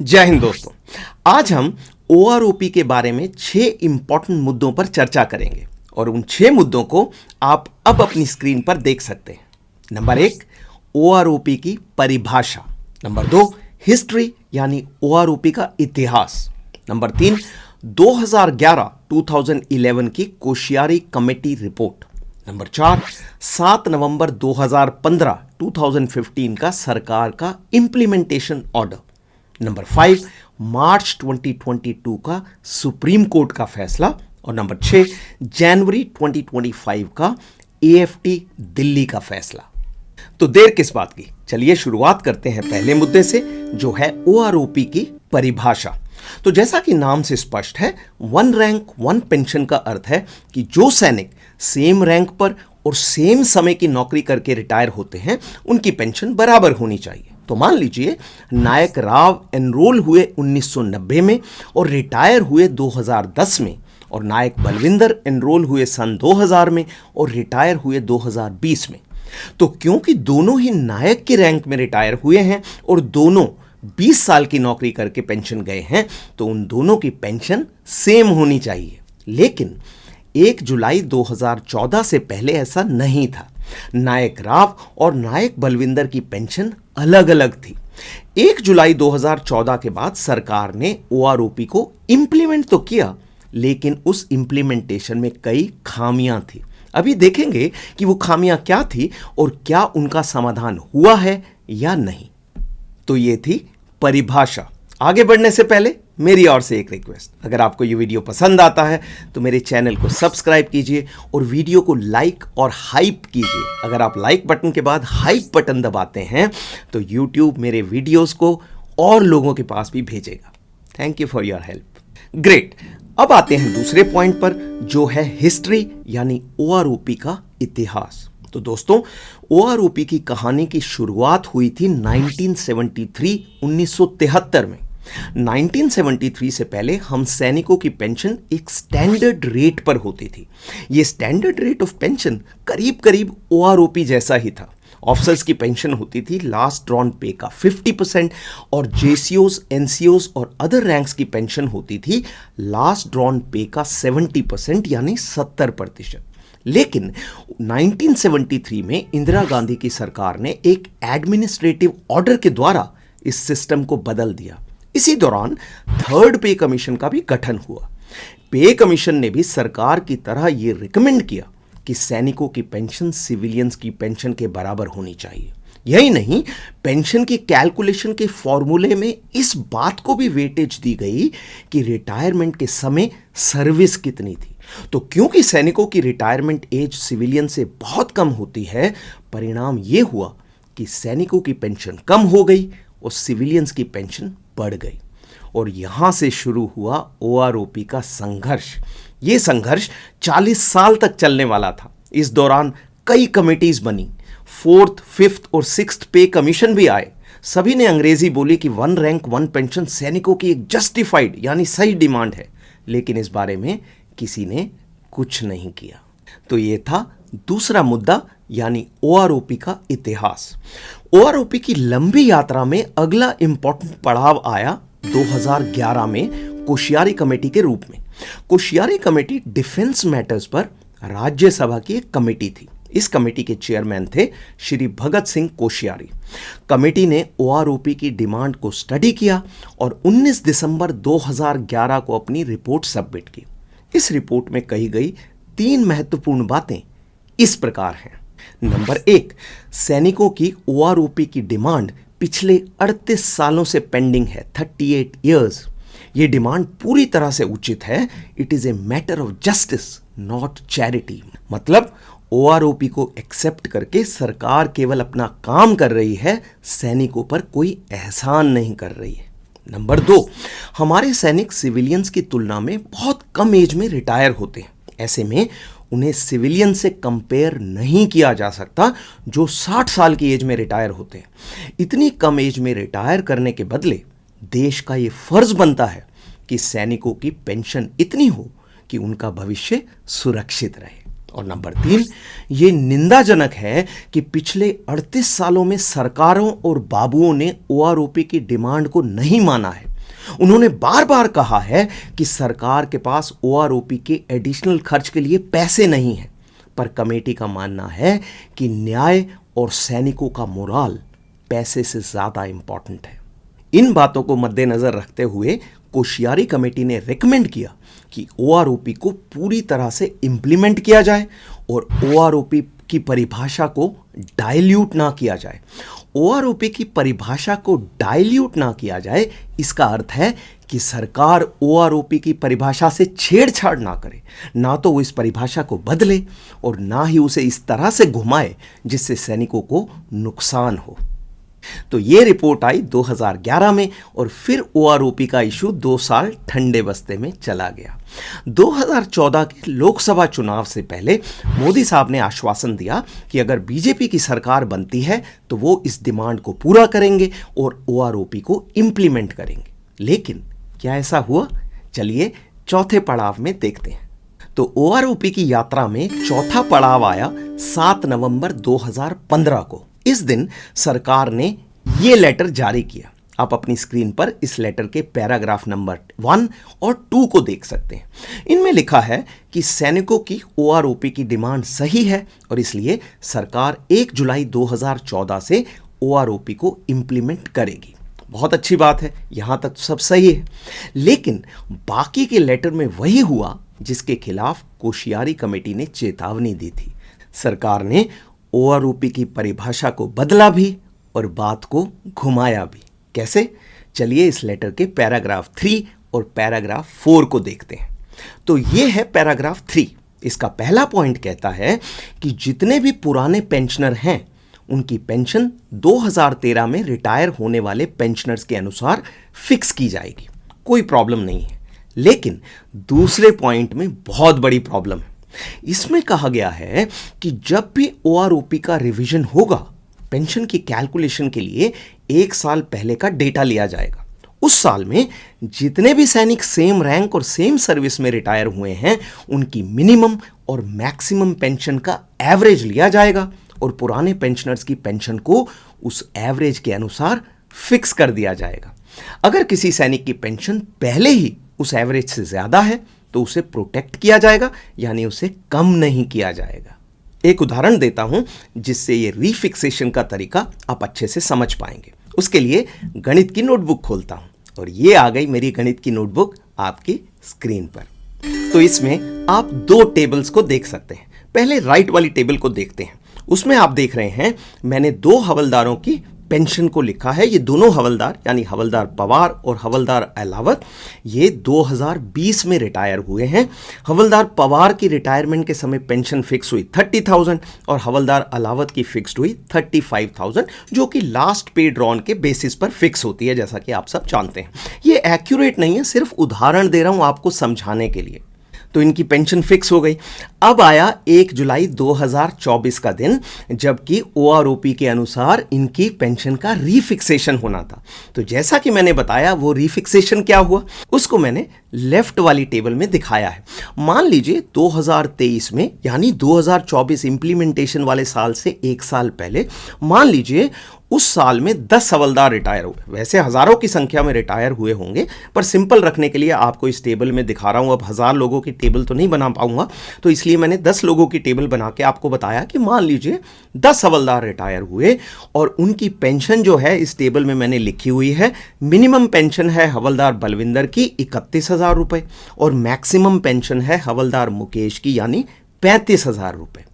जय हिंद दोस्तों। आज हम ओआरओपी के बारे में 6 इंपॉर्टेंट मुद्दों पर चर्चा करेंगे और उन 6 मुद्दों को आप अब अपनी स्क्रीन पर देख सकते हैं। नंबर 1, ओआरओपी की परिभाषा। नंबर 2, हिस्ट्री यानी ओआरओपी का इतिहास। नंबर 3, 2011 की कोश्यारी कमेटी रिपोर्ट। नंबर 4, 7 नवंबर 2015 का सरकार का इंप्लीमेंटेशन ऑर्डर। नंबर 5, मार्च 2022 का सुप्रीम कोर्ट का फैसला। और नंबर 6, जनवरी 2025 का एएफटी दिल्ली का फैसला। तो देर किस बात की, चलिए शुरुआत करते हैं पहले मुद्दे से, जो है ओआरओपी की परिभाषा। तो जैसा कि नाम से स्पष्ट है, वन रैंक वन पेंशन का अर्थ है कि जो सैनिक सेम रैंक पर और सेम समय की नौकरी करके रिटायर होते हैं, उनकी पेंशन बराबर होनी चाहिए। तो मान लीजिए नायक राव एनरोल हुए 1990 में और रिटायर हुए 2010 में, और नायक बलविंदर एनरोल हुए सन 2000 में और रिटायर हुए 2020 में। तो क्योंकि दोनों ही नायक के रैंक में रिटायर हुए हैं और दोनों 20 साल की नौकरी करके पेंशन गए हैं, तो उन दोनों की पेंशन सेम होनी चाहिए। लेकिन 1 जुलाई 2014 से पहले ऐसा नहीं था। नायक राव और नायक बलविंदर की पेंशन अलग अलग थी। 1 जुलाई 2014 के बाद सरकार ने ओआरओपी को इंप्लीमेंट तो किया, लेकिन उस इंप्लीमेंटेशन में कई खामियां थी। अभी देखेंगे कि वो खामियां क्या थी और क्या उनका समाधान हुआ है या नहीं। तो ये थी परिभाषा। आगे बढ़ने से पहले मेरी ओर से एक रिक्वेस्ट, अगर आपको ये वीडियो पसंद आता है तो मेरे चैनल को सब्सक्राइब कीजिए और वीडियो को लाइक और हाइप कीजिए। अगर आप लाइक बटन के बाद हाइप बटन दबाते हैं तो यूट्यूब मेरे वीडियोस को और लोगों के पास भी भेजेगा। Thank you for your help. Great. अब आते हैं दूसरे पॉइंट पर, जो है हिस्ट्री यानी ओआरओपी का इतिहास। तो दोस्तों, ओआरओपी की कहानी की शुरुआत हुई थी 1973 में। 1973 से पहले हम सैनिकों की पेंशन एक स्टैंडर्ड रेट पर होती थी। यह स्टैंडर्ड रेट ऑफ पेंशन करीब करीब ओआरओपी जैसा ही था। ऑफिसर्स की पेंशन होती थी लास्ट ड्रॉन पे का 50% और जेसीओज, एनसीओज और अदर रैंक्स की पेंशन होती थी लास्ट ड्रॉन पे का 70% यानी 70%। लेकिन 1973 में इंदिरा गांधी की सरकार ने एक एडमिनिस्ट्रेटिव ऑर्डर के द्वारा इस सिस्टम को बदल दिया। इसी दौरान थर्ड पे कमीशन का भी गठन हुआ। पे कमीशन ने भी सरकार की तरह यह रिकमेंड किया कि सैनिकों की पेंशन सिविलियंस की पेंशन के बराबर होनी चाहिए। यही नहीं, पेंशन की कैलकुलेशन के फॉर्मूले में इस बात को भी वेटेज दी गई कि रिटायरमेंट के समय सर्विस कितनी थी। तो क्योंकि सैनिकों की रिटायरमेंट एज सिविलियन से बहुत कम होती है, परिणाम यह हुआ कि सैनिकों की पेंशन कम हो गई और सिविलियंस की पेंशन बढ़ गई। और यहां से शुरू हुआ ओआरओपी का संघर्ष। यह संघर्ष 40 साल तक चलने वाला था। इस दौरान कई कमिटीज बनी, 4th, 5th और 6th पे कमीशन भी आए। सभी ने अंग्रेजी बोली कि वन रैंक वन पेंशन सैनिकों की एक जस्टिफाइड यानी सही डिमांड है, लेकिन इस बारे में किसी ने कुछ नहीं किया। तो यह था दूसरा मुद्दा, यानी ओआरओपी का इतिहास। ओआरओपी की लंबी यात्रा में अगला इंपॉर्टेंट पड़ाव आया 2011 में कोश्यारी कमेटी के रूप में। कोश्यारी कमेटी डिफेंस मैटर्स पर राज्यसभा की एक कमेटी थी। इस कमेटी के चेयरमैन थे श्री भगत सिंह कोश्यारी। कमेटी ने ओआरओपी की डिमांड को स्टडी किया और 19 दिसंबर 2011 को अपनी रिपोर्ट सबमिट की। इस रिपोर्ट में कही गई 3 महत्वपूर्ण बातें इस प्रकार हैं। नंबर 1, सैनिकों की ओआरओपी की डिमांड पिछले 38 सालों से पेंडिंग है, 38 ईयर्स। ये डिमांड पूरी तरह से उचित है। It is a matter of justice not charity. मतलब ओआरओपी को एक्सेप्ट करके सरकार केवल अपना काम कर रही है, सैनिकों पर कोई एहसान नहीं कर रही है। नंबर 2, हमारे सैनिक सिविलियंस की तुलना में बहुत कम एज में रिटायर होते हैं। ऐसे में उन्हें सिविलियन से कंपेयर नहीं किया जा सकता जो 60 साल की एज में रिटायर होते हैं। इतनी कम एज में रिटायर करने के बदले देश का ये फर्ज बनता है कि सैनिकों की पेंशन इतनी हो कि उनका भविष्य सुरक्षित रहे। और नंबर 3, ये निंदाजनक है कि पिछले 38 सालों में सरकारों और बाबुओं ने ओआरओपी की डिमांड को नहीं माना है। उन्होंने बार बार कहा है कि सरकार के पास ओआरओपी के एडिशनल खर्च के लिए पैसे नहीं हैं, पर कमेटी का मानना है कि न्याय और सैनिकों का मोराल पैसे से ज्यादा इंपॉर्टेंट है। इन बातों को मद्देनजर रखते हुए कोश्यारी कमेटी ने रेकमेंड किया कि ओआरओपी को पूरी तरह से इंप्लीमेंट किया जाए और ओआरओपी की परिभाषा को डाइल्यूट ना किया जाए। ओआरओपी की परिभाषा को डाइल्यूट ना किया जाए, इसका अर्थ है कि सरकार ओआरओपी की परिभाषा से छेड़छाड़ ना करे, ना तो वो इस परिभाषा को बदले और ना ही उसे इस तरह से घुमाए जिससे सैनिकों को नुकसान हो। तो ये रिपोर्ट आई 2011 में और फिर ओआरओपी का इशू 2 साल ठंडे बस्ते में चला गया। 2014 के लोकसभा चुनाव से पहले मोदी साहब ने आश्वासन दिया कि अगर बीजेपी की सरकार बनती है तो वो इस डिमांड को पूरा करेंगे और ओआरओपी को इंप्लीमेंट करेंगे। लेकिन क्या ऐसा हुआ? चलिए चौथे पड़ाव में देखते हैं। तो ओआरओपी की यात्रा में चौथा पड़ाव आया 7 नवंबर 2015 को। इस दिन सरकार ने ये लेटर जारी किया। आप अपनी स्क्रीन पर इस लेटर के पैराग्राफ नंबर 1 और 2 को देख सकते हैं। इनमें लिखा है कि सैनिकों की ओआरओपी की डिमांड सही है और इसलिए सरकार 1 जुलाई 2014 से ओआरओपी को इंप्लीमेंट करेगी। बहुत अच्छी बात है, यहां तक तो सब सही है। लेकिन बाकी के लेटर में वही हुआ जिसके खिलाफ कोश्यारी कमेटी ने चेतावनी दी थी। सरकार ने ओआरओपी की परिभाषा को बदला भी और बात को घुमाया भी। कैसे? चलिए इस लेटर के पैराग्राफ 3 और पैराग्राफ 4 को देखते हैं। तो ये है पैराग्राफ 3। इसका पहला पॉइंट कहता है कि जितने भी पुराने पेंशनर हैं उनकी पेंशन 2013 में रिटायर होने वाले पेंशनर्स के अनुसार फिक्स की जाएगी, कोई प्रॉब्लम नहीं है। लेकिन दूसरे पॉइंट में बहुत बड़ी प्रॉब्लम है। इसमें कहा गया है कि जब भी ओआरओपी का रिवीजन होगा, पेंशन की कैलकुलेशन के लिए 1 साल पहले का डेटा लिया जाएगा। उस साल में जितने भी सैनिक सेम रैंक और सेम सर्विस में रिटायर हुए हैं उनकी मिनिमम और मैक्सिमम पेंशन का एवरेज लिया जाएगा और पुराने पेंशनर्स की पेंशन को उस एवरेज के अनुसार फिक्स कर दिया जाएगा। अगर किसी सैनिक की पेंशन पहले ही उस एवरेज से ज्यादा है तो उसे प्रोटेक्ट किया जाएगा, यानी उसे कम नहीं किया जाएगा। एक उदाहरण देता हूं जिससे ये रीफिक्सेशन का तरीका आप अच्छे से समझ पाएंगे। उसके लिए गणित की नोटबुक खोलता हूं और ये आ गई मेरी गणित की नोटबुक आपकी स्क्रीन पर। तो इसमें आप 2 टेबल्स को देख सकते हैं। पहले राइट वाली टेबल को देखते हैं। उसमें आप देख रहे हैं मैंने 2 हवलदारों की पेंशन को लिखा है। ये दोनों हवलदार यानी हवलदार पवार और हवलदार अलावत ये 2020 में रिटायर हुए हैं। हवलदार पवार की रिटायरमेंट के समय पेंशन फिक्स हुई 30,000 और हवलदार अलावत की फिक्स्ड हुई 35,000, जो कि लास्ट पे ड्रॉन के बेसिस पर फिक्स होती है, जैसा कि आप सब जानते हैं। ये एक्यूरेट नहीं है, सिर्फ उदाहरण दे रहा हूं आपको समझाने के लिए। तो इनकी पेंशन फिक्स हो गई। अब आया 1 जुलाई 2024 का दिन, जबकि ओआरओपी के अनुसार इनकी पेंशन का रीफिक्सेशन होना था। तो जैसा कि मैंने बताया वो रीफिक्सेशन क्या हुआ उसको मैंने लेफ्ट वाली टेबल में दिखाया है। मान लीजिए 2023 में यानी 2024 इंप्लीमेंटेशन वाले साल से 1 साल पहले, मान लीजिए उस साल में 10 हवलदार रिटायर हुए। वैसे हजारों की संख्या में रिटायर हुए होंगे, पर सिंपल रखने के लिए आपको इस टेबल में दिखा रहा हूं। अब 1000 लोगों की टेबल तो नहीं बना पाऊंगा, तो इसलिए मैंने 10 लोगों की टेबल बना के आपको बताया कि मान लीजिए 10 हवलदार रिटायर हुए और उनकी पेंशन जो है इस टेबल में मैंने लिखी हुई है। मिनिमम पेंशन है हवलदार बलविंदर की 31,000 रुपए और मैक्सिमम पेंशन है हवलदार मुकेश की यानी 35,000 रुपए।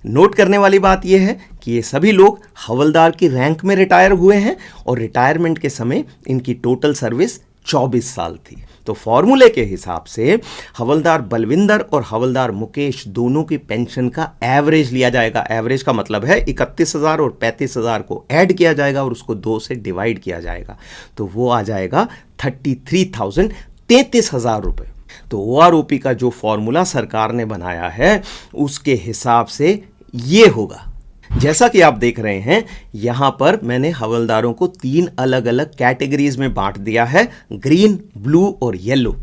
नोट करने वाली बात यह है कि ये सभी लोग हवलदार की रैंक में रिटायर हुए हैं और रिटायरमेंट के समय इनकी टोटल सर्विस 24 साल थी। तो फॉर्मूले के हिसाब से हवलदार बलविंदर और हवलदार मुकेश दोनों की पेंशन का एवरेज लिया जाएगा। एवरेज का मतलब है 31,000 और 35,000 को ऐड किया जाएगा और उसको 2 से डिवाइड किया जाएगा, तो वो आ जाएगा 33,000 रुपए। तो ओआरओपी का जो फॉर्मूला सरकार ने बनाया है उसके हिसाब से ये होगा। जैसा कि आप देख रहे हैं यहां पर मैंने हवलदारों को 3 अलग अलग कैटेगरीज में बांट दिया है, ग्रीन, ब्लू और येलो।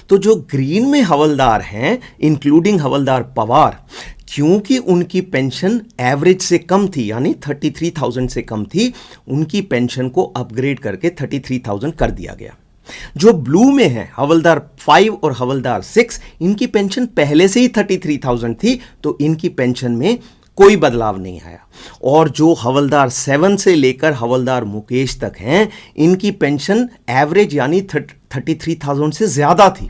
तो जो ग्रीन में हवलदार हैं इंक्लूडिंग हवलदार पवार, क्योंकि उनकी पेंशन एवरेज से कम थी, यानी 33,000 से कम थी, उनकी पेंशन को अपग्रेड करके 33,000 कर दिया गया। जो ब्लू में है, हवलदार 5 और हवलदार 6, इनकी पेंशन पहले से ही 33,000 थी, तो इनकी पेंशन में कोई बदलाव नहीं आया। और जो हवलदार 7 से लेकर हवलदार मुकेश तक हैं, इनकी पेंशन एवरेज यानी 33,000 से ज़्यादा थी।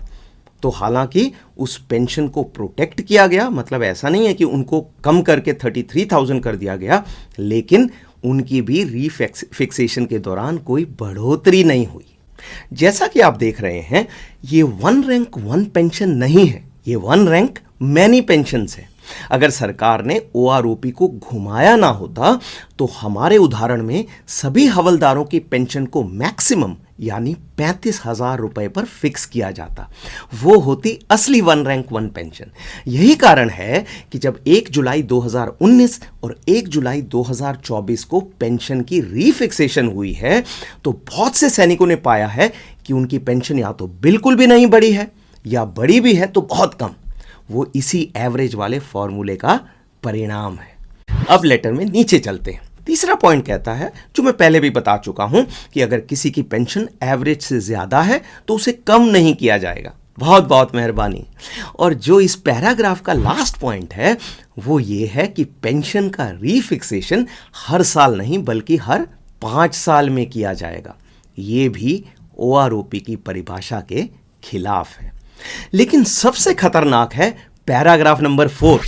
तो हालांकि उस पेंशन को प्रोटेक्ट किया गया, मतलब ऐसा नहीं है कि उनको कम करके 33,000 कर दिया गया, लेकिन उनकी भी रीफिक्सेशन के दौरान कोई बढ़ोतरी नहीं हुई। जैसा कि आप देख रहे हैं, ये 1 रैंक 1 पेंशन नहीं है, ये 1 रैंक मैनी पेंशन्स है। अगर सरकार ने ओआरओपी को घुमाया ना होता तो हमारे उदाहरण में सभी हवलदारों की पेंशन को मैक्सिमम यानी 35,000 रुपए पर फिक्स किया जाता। वो होती असली 1 रैंक 1 पेंशन। यही कारण है कि जब 1 जुलाई 2019 और 1 जुलाई 2024 को पेंशन की रीफिक्सेशन हुई है, तो बहुत से सैनिकों ने पाया है कि उनकी पेंशन या तो बिल्कुल भी नहीं बढ़ी है या बढ़ी भी है तो बहुत कम। वो इसी एवरेज वाले फॉर्मूले का परिणाम है। अब लेटर में नीचे चलते हैं। तीसरा पॉइंट कहता है, जो मैं पहले भी बता चुका हूं, कि अगर किसी की पेंशन एवरेज से ज्यादा है तो उसे कम नहीं किया जाएगा। बहुत बहुत मेहरबानी। और जो इस पैराग्राफ का लास्ट पॉइंट है वो ये है कि पेंशन का रीफिक्सेशन हर साल नहीं बल्कि हर 5 साल में किया जाएगा। ये भी ओआरओपी की परिभाषा के खिलाफ है। लेकिन सबसे खतरनाक है पैराग्राफ नंबर 4,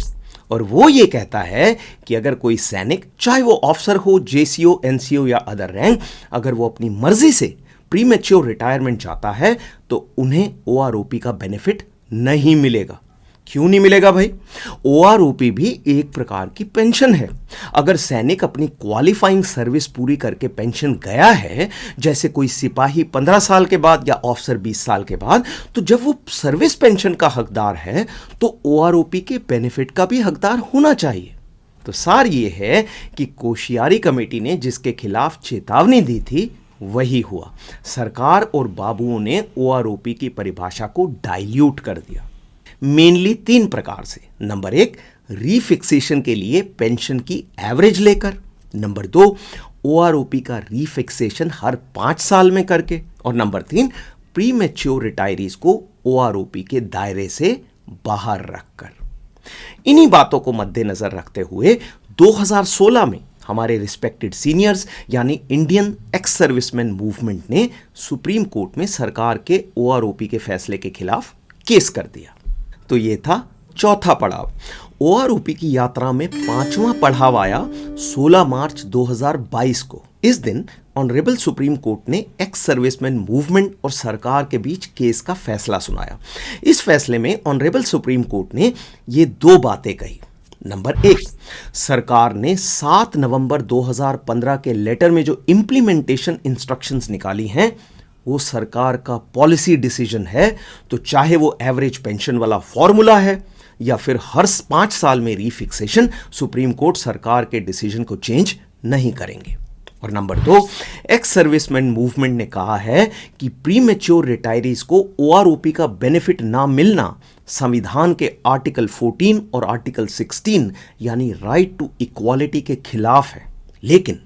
और वो ये कहता है कि अगर कोई सैनिक, चाहे वो ऑफिसर हो, जेसीओ, एनसीओ या अदर रैंक, अगर वो अपनी मर्जी से प्रीमेच्योर रिटायरमेंट चाहता है तो उन्हें ओआरओपी का बेनिफिट नहीं मिलेगा। क्यों नहीं मिलेगा भाई? ओआरओपी भी एक प्रकार की पेंशन है। अगर सैनिक अपनी क्वालिफाइंग सर्विस पूरी करके पेंशन गया है, जैसे कोई सिपाही 15 साल के बाद या ऑफिसर 20 साल के बाद, तो जब वो सर्विस पेंशन का हकदार है तो ओआरओपी के बेनिफिट का भी हकदार होना चाहिए। तो सार ये है कि कोशियारी कमेटी ने जिसके खिलाफ चेतावनी दी थी वही हुआ। सरकार और बाबुओं ने ओआरओपी की परिभाषा को डाइल्यूट कर दिया, मेनली 3 प्रकार से। नंबर 1, रीफिक्सेशन के लिए पेंशन की एवरेज लेकर। नंबर 2, ओआरओपी का रीफिक्सेशन हर 5 साल में करके। और नंबर 3, प्रीमेच्योर रिटायरीज को ओआरओपी के दायरे से बाहर रखकर। इन्हीं बातों को मद्देनजर रखते हुए 2016 में हमारे रिस्पेक्टेड सीनियर्स यानी इंडियन एक्स सर्विसमैन मूवमेंट ने सुप्रीम कोर्ट में सरकार के ओआरओपी के फैसले के खिलाफ केस कर दिया। तो ये था चौथा पड़ाव। ओआरओपी की यात्रा में 5वां पड़ाव आया 16 मार्च 2022 को। इस दिन ऑनरेबल सुप्रीम कोर्ट ने एक्स सर्विसमैन मूवमेंट और सरकार के बीच केस का फैसला सुनाया। इस फैसले में ऑनरेबल सुप्रीम कोर्ट ने ये 2 बातें कही। नंबर 1, सरकार ने 7 नवंबर 2015 के लेटर में जो इंप्लीमेंटेशन इंस्ट्रक्शंस निकाली हैं वो सरकार का पॉलिसी डिसीजन है। तो चाहे वो एवरेज पेंशन वाला फॉर्मूला है या फिर हर 5 साल में रीफिक्सेशन, सुप्रीम कोर्ट सरकार के डिसीजन को चेंज नहीं करेंगे। और नंबर 2, एक्स सर्विसमैन मूवमेंट ने कहा है कि प्रीमेच्योर रिटायरीज को ओआरओपी का बेनिफिट ना मिलना संविधान के आर्टिकल 14 और आर्टिकल 16 यानी राइट टू इक्वालिटी के खिलाफ है। लेकिन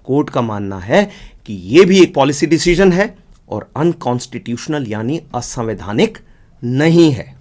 कोर्ट का मानना है कि यह भी एक पॉलिसी डिसीजन है और अनकॉन्स्टिट्यूशनल यानी असंवैधानिक नहीं है।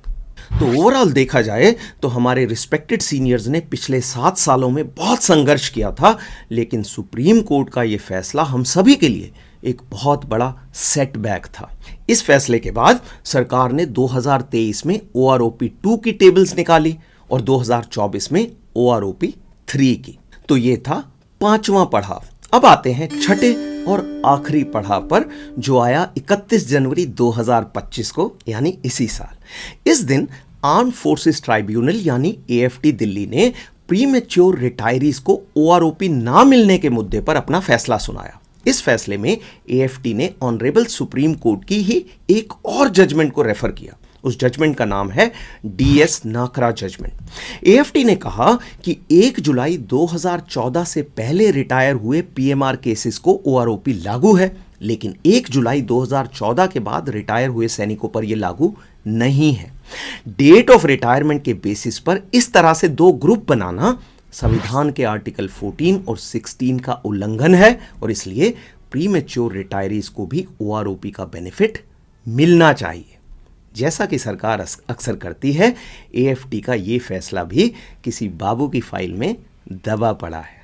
तो ओवरऑल देखा जाए तो हमारे रिस्पेक्टेड सीनियर्स ने पिछले 7 सालों में बहुत संघर्ष किया था, लेकिन सुप्रीम कोर्ट का यह फैसला हम सभी के लिए एक बहुत बड़ा सेटबैक था। इस फैसले के बाद सरकार ने 2023 में ओआरओपी 2 की टेबल्स निकाली और 2024 में ओआरओपी 3 की। तो ये था 5वां पड़ाव। अब आते हैं छठे और आखिरी पड़ाव पर, जो आया 31 जनवरी 2025 को, यानी इसी साल। इस दिन आर्म फोर्सेस ट्राइब्यूनल यानी एएफटी दिल्ली ने प्रीमेच्योर रिटायरीज को ओआरओपी ना मिलने के मुद्दे पर अपना फैसला सुनाया। इस फैसले में एएफटी ने ऑनरेबल सुप्रीम कोर्ट की ही एक और जजमेंट को रेफर किया। उस जजमेंट का नाम है डीएस नाकरा जजमेंट। एएफटी ने कहा कि 1 जुलाई 2014 से पहले रिटायर हुए पीएमआर केसेस को ओआरओपी लागू है, लेकिन 1 जुलाई 2014 के बाद रिटायर हुए सैनिकों पर यह लागू नहीं है। डेट ऑफ रिटायरमेंट के बेसिस पर इस तरह से दो ग्रुप बनाना संविधान के आर्टिकल 14 और 16 का उल्लंघन है और इसलिए प्रीमेच्योर रिटायरीज को भी ओआरओपी का बेनिफिट मिलना चाहिए। जैसा कि सरकार अक्सर करती है, एएफटी का ये फैसला भी किसी बाबू की फाइल में दबा पड़ा है।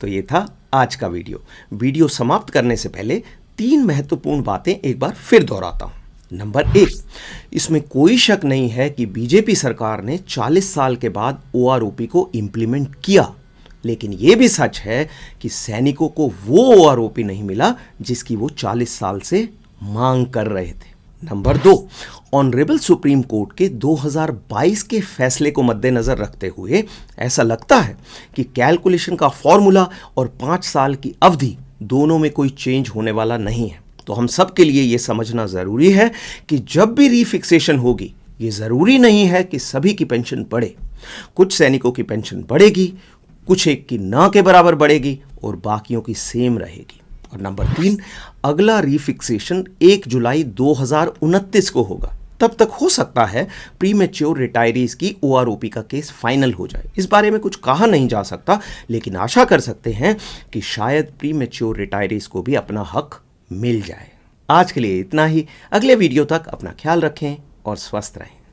तो ये था आज का वीडियो समाप्त करने से पहले 3 महत्वपूर्ण बातें एक बार फिर दोहराता हूं। नंबर 1, इसमें कोई शक नहीं है कि बीजेपी सरकार ने 40 साल के बाद ओआरओपी को इंप्लीमेंट किया, लेकिन यह भी सच है कि सैनिकों को वो ओआरओपी नहीं मिला जिसकी वो 40 साल से मांग कर रहे थे। नंबर 2, ऑनरेबल सुप्रीम कोर्ट के 2022 के फैसले को मद्देनजर रखते हुए ऐसा लगता है कि कैलकुलेशन का फॉर्मूला और 5 साल की अवधि दोनों में कोई चेंज होने वाला नहीं है। तो हम सब के लिए यह समझना जरूरी है कि जब भी रीफिक्सेशन होगी, ये जरूरी नहीं है कि सभी की पेंशन बढ़े। कुछ सैनिकों की पेंशन बढ़ेगी, कुछ एक की ना के बराबर बढ़ेगी और बाकियों की सेम रहेगी। और नंबर 3, अगला रीफिक्सेशन 1 जुलाई 2029 को होगा। तब तक हो सकता है प्रीमेच्योर रिटायरीज की ओआरओपी का केस फाइनल हो जाए। इस बारे में कुछ कहा नहीं जा सकता, लेकिन आशा कर सकते हैं कि शायद प्रीमेच्योर रिटायरीज को भी अपना हक मिल जाए। आज के लिए इतना ही। अगले वीडियो तक अपना ख्याल रखें और स्वस्थ रहें।